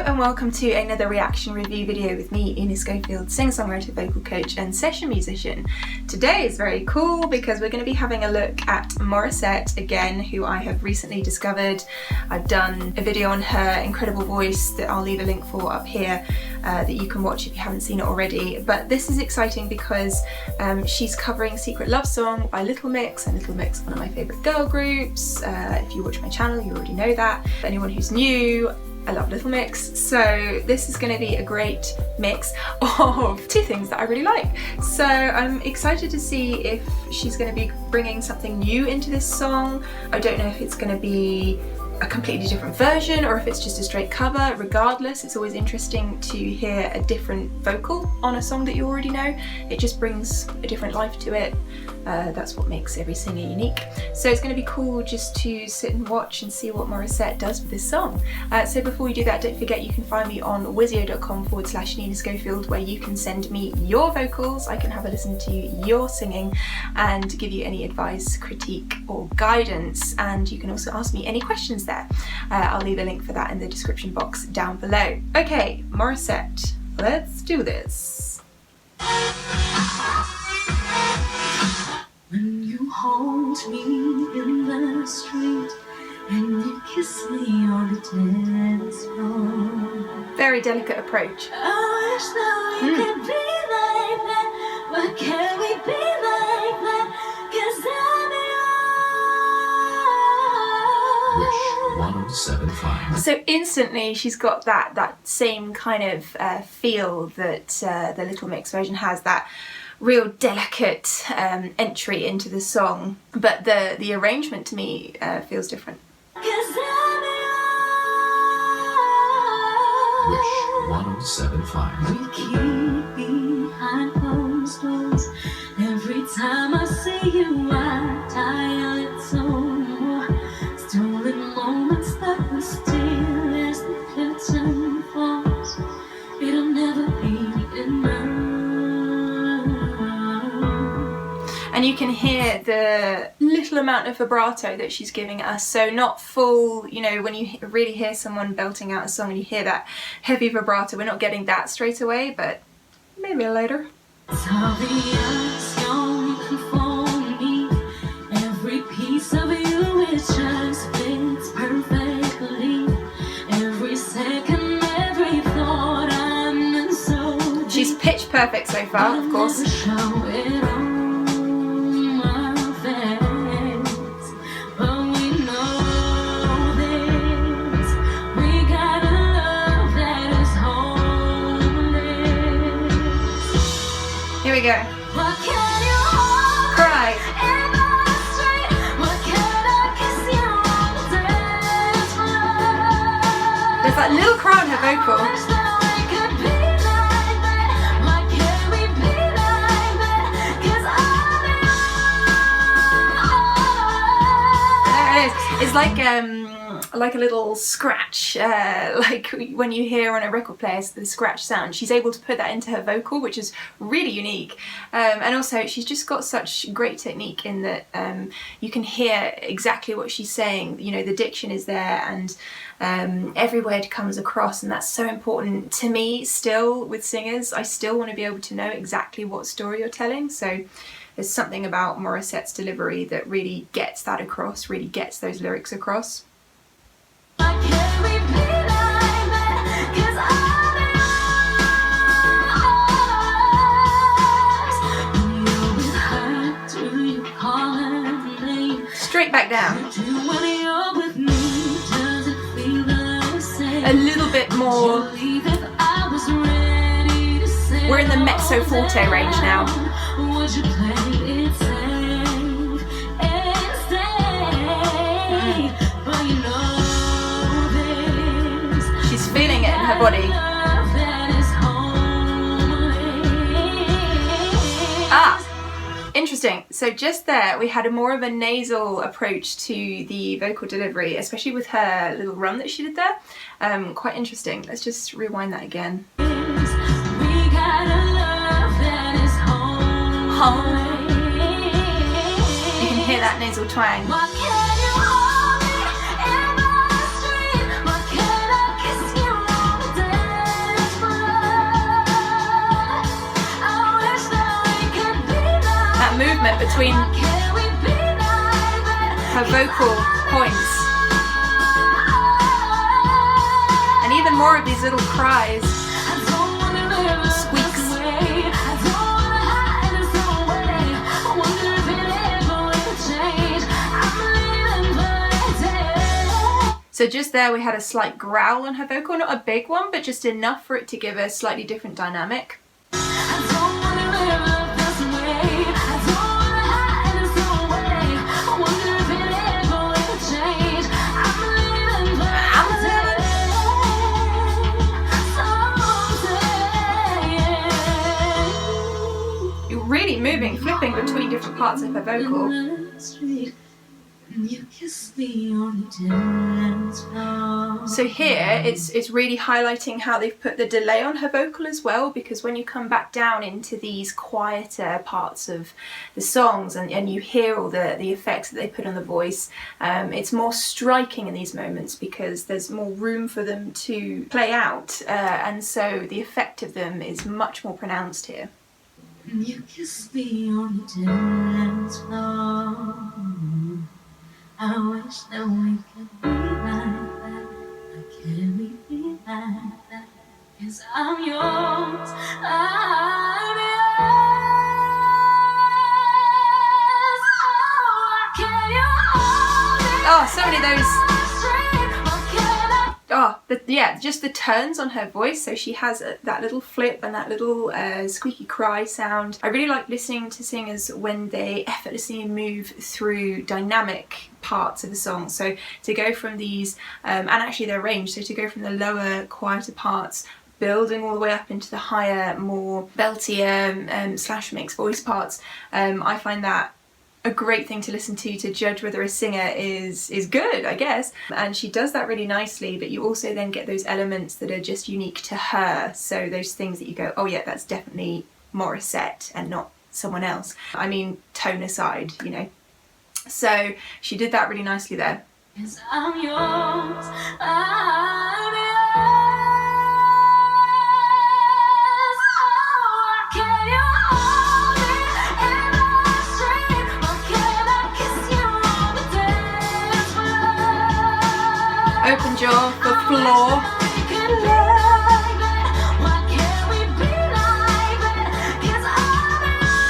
and welcome to another reaction review video with me, Ina Schofield, singer-songwriter, vocal coach and session musician. Today is very cool because we're going to be having a look at Morissette again, who I have recently discovered. I've done a video on her incredible voice that I'll leave a link for up here that you can watch if you haven't seen it already. But this is exciting because she's covering Secret Love Song by Little Mix, and Little Mix, one of my favourite girl groups. If you watch my channel, you already know that. For anyone who's new, I love Little Mix, so this is going to be a great mix of two things that I really like. So I'm excited to see if she's going to be bringing something new into this song. I don't know if it's going to be a completely different version or if it's just a straight cover. Regardless, it's always interesting to hear a different vocal on a song that you already know. It just brings a different life to it. That's what makes every singer unique. So it's going to be cool just to sit and watch and see what Morissette does with this song. So before we do that, don't forget you can find me on wisio.com/Nina Schofield, where you can send me your vocals. I can have a listen to your singing and give you any advice, critique or guidance, and you can also ask me any questions there. I'll leave a link for that in the description box down below. Okay, Morissette, let's do this. When you hold me in the street and you kiss me on the dance floor. Very delicate approach. I wish that we could be like that. Why can't we be like that? 'Cause I'm yours. Wish 107.5. So instantly she's got that same kind of feel that the Little Mix version has, that real delicate entry into the song, but the arrangement to me feels different. Wish 107.5. We keep behind closed doors. Every time I see you, I die a little more. Stolen moments that we steal as the curtain falls. It'll never be enough. And you can hear the little amount of vibrato that she's giving us, so not full, you know, when you really hear someone belting out a song and you hear that heavy vibrato, we're not getting that straight away, but maybe later. It's obvious you're for me. Every piece of you, it just fits perfectly. Every second, every thought, I'm in so. She's pitch perfect so far, of course. Here we go. Cry. There's that little cry in her vocal. There it is. It's like a little scratch, like when you hear on a record player the scratch sound. She's able to put that into her vocal, which is really unique. And also she's just got such great technique in that you can hear exactly what she's saying. You know, the diction is there and every word comes across, and that's so important to me still with singers. I still want to be able to know exactly what story you're telling. So there's something about Morissette's delivery that really gets that across, really gets those lyrics across. Straight back down. A little bit more. We're in the mezzo forte range now. She's feeling it in her body. Ah! Interesting. So just there we had a more of a nasal approach to the vocal delivery, especially with her little run that she did there. Quite interesting. Let's just rewind that again. You can hear that nasal twang. movement between her vocal points. And even more of these little cries, squeaks. So just there we had a slight growl on her vocal, not a big one, but just enough for it to give a slightly different dynamic. You're really moving, flipping between different parts of her vocal. So here it's really highlighting how they've put the delay on her vocal as well, because when you come back down into these quieter parts of the songs and you hear all the effects that they put on the voice, it's more striking in these moments because there's more room for them to play out, and so the effect of them is much more pronounced here. You kiss me on the dance floor. I wish that we could be like that. Why can't we be like that? 'Cause I'm yours, I'm yours. Oh, can you hold it? Oh, so many of those. Oh, yeah, just the turns on her voice. So she has that little flip and that little squeaky cry sound. I really like listening to singers when they effortlessly move through dynamic parts of a song. So to go from these, and actually their range, so to go from the lower, quieter parts, building all the way up into the higher, more beltier slash mixed voice parts, I find that a great thing to listen to judge whether a singer is good, I guess. And she does that really nicely, but you also then get those elements that are just unique to her. So those things that you go, oh yeah, that's definitely Morissette and not someone else. I mean, tone aside, you know. So she did that really nicely there. 'Cause I'm yours, I'm yours. Oh, can you hold it in my street? Or can I kiss you on the dance floor? Open jaw for floor. Why can't we be like that? 'Cause I'm yours.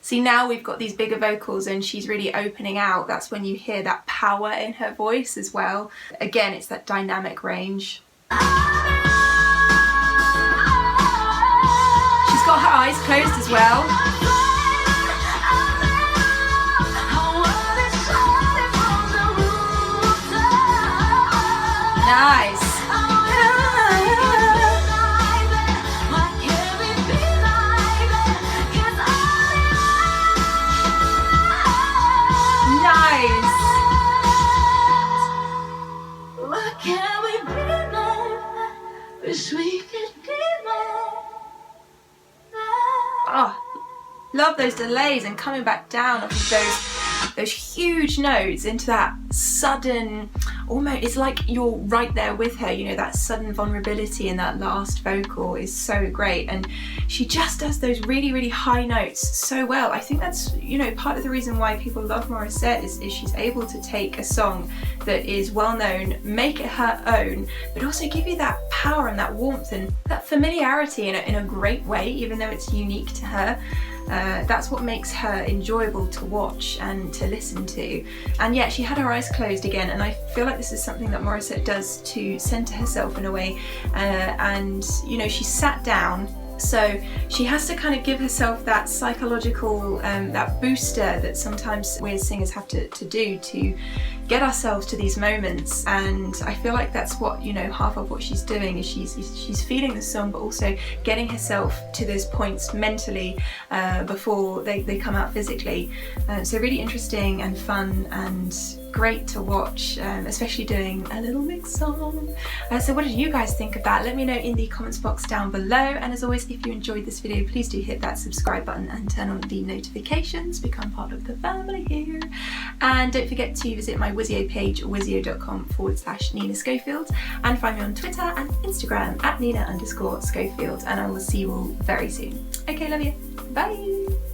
See, now we've got these bigger vocals and she's really opening out. That's when you hear that power in her voice as well. Again, it's that dynamic range. She's got her eyes closed as well. Nice. Nice. Why can't we be like that? Wish we could be like that. Oh, love those delays and coming back down off of those huge notes into that sudden, almost, it's like you're right there with her, you know, that sudden vulnerability in that last vocal is so great. And she just does those really, really high notes so well. I think that's, you know, part of the reason why people love Morissette is she's able to take a song that is well known, make it her own, but also give you that power and that warmth and that familiarity in a great way, even though it's unique to her. That's what makes her enjoyable to watch and to listen to. And yet she had her eyes closed again, and I feel like this is something that Morissette does to center herself in a way, and you know, she sat down, so she has to kind of give herself that psychological that booster that sometimes we as singers have to do to get ourselves to these moments. And I feel like that's what, you know, half of what she's doing is she's feeling the song, but also getting herself to those points mentally before they come out physically. So really interesting and fun, and great to watch, especially doing a little mix song. So what did you guys think of that? Let me know in the comments box down below, and as always, if you enjoyed this video, please do hit that subscribe button and turn on the notifications, become part of the family here. And don't forget to visit my Wisio page, wisio.com/Nina Schofield, and find me on Twitter and Instagram at Nina_Schofield, and I will see you all very soon. Okay, love you. Bye.